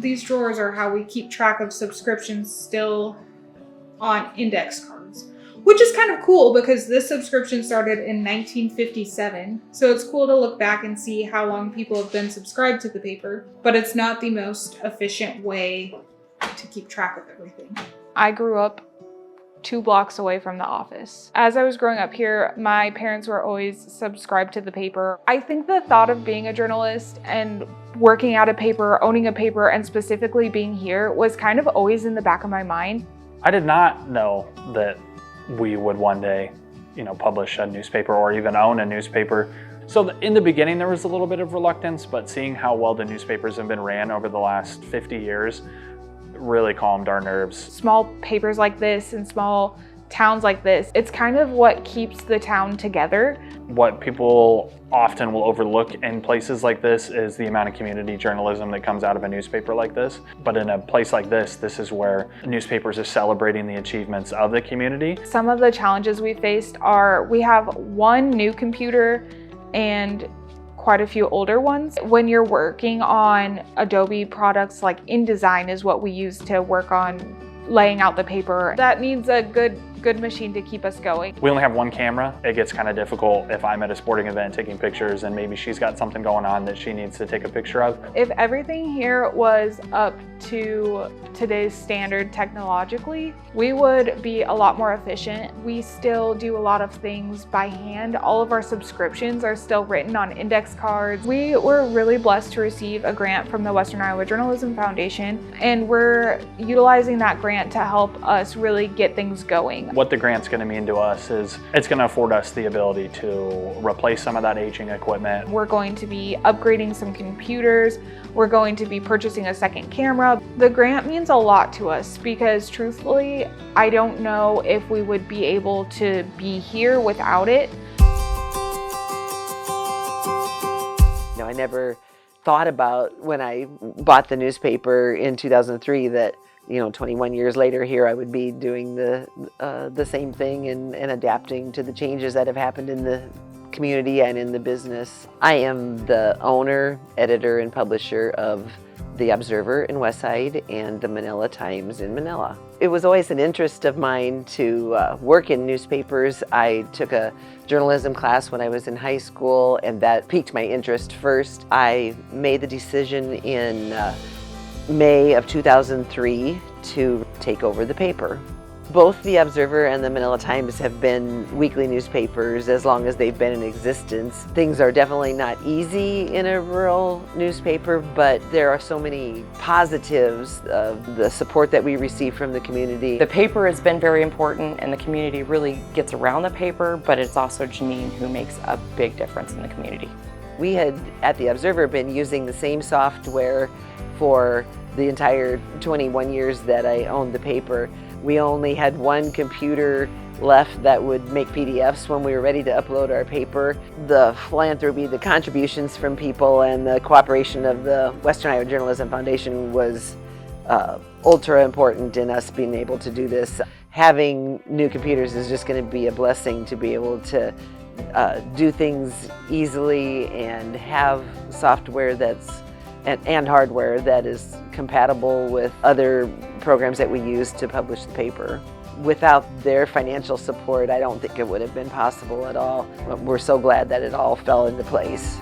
These drawers are how we keep track of subscriptions still on index cards, which is kind of cool because this subscription started in 1957. So it's cool to look back and see how long people have been subscribed to the paper, but it's not the most efficient way to keep track of everything. I grew up 2 blocks away from the office. As I was growing up here, my parents were always subscribed to the paper. I think the thought of being a journalist and working at a paper, owning a paper, and specifically being here was kind of always in the back of my mind. I did not know that we would one day, publish a newspaper or even own a newspaper. So in the beginning, there was a little bit of reluctance, but seeing how well the newspapers have been ran over the last 50 years really calmed our nerves. Small papers like this and small towns like this, it's kind of what keeps the town together. What people often will overlook in places like this is the amount of community journalism that comes out of a newspaper like this. But in a place like this is where newspapers are celebrating the achievements of the community. Some of the challenges we faced are we have 1 new computer and quite a few older ones. When you're working on Adobe products, like InDesign is what we use to work on laying out the paper. That needs a good machine to keep us going. We only have 1 camera. It gets kind of difficult if I'm at a sporting event taking pictures and maybe she's got something going on that she needs to take a picture of. If everything here was up to today's standard technologically, we would be a lot more efficient. We still do a lot of things by hand. All of our subscriptions are still written on index cards. We were really blessed to receive a grant from the Western Iowa Journalism Foundation, and we're utilizing that grant to help us really get things going. What the grant's going to mean to us is it's going to afford us the ability to replace some of that aging equipment. We're going to be upgrading some computers. We're going to be purchasing a second camera. The grant means a lot to us because truthfully, I don't know if we would be able to be here without it. I never thought about when I bought the newspaper in 2003 that 21 years later here I would be doing the same thing and adapting to the changes that have happened in the community and in the business. I am the owner, editor, and publisher of The Observer in Westside and the Manila Times in Manila. It was always an interest of mine to work in newspapers. I took a journalism class when I was in high school, and that piqued my interest first. I made the decision in May of 2003 to take over the paper. Both The Observer and the Manila Times have been weekly newspapers as long as they've been in existence. Things are definitely not easy in a rural newspaper, but there are so many positives of the support that we receive from the community. The paper has been very important and the community really gets around the paper, but it's also Janine who makes a big difference in the community. We had, at The Observer, been using the same software for the entire 21 years that I owned the paper. We only had 1 computer left that would make PDFs when we were ready to upload our paper. The philanthropy, the contributions from people, and the cooperation of the Western Iowa Journalism Foundation was ultra important in us being able to do this. Having new computers is just going to be a blessing to be able to do things easily and have software and hardware that is compatible with other programs that we use to publish the paper. Without their financial support, I don't think it would have been possible at all. We're so glad that it all fell into place.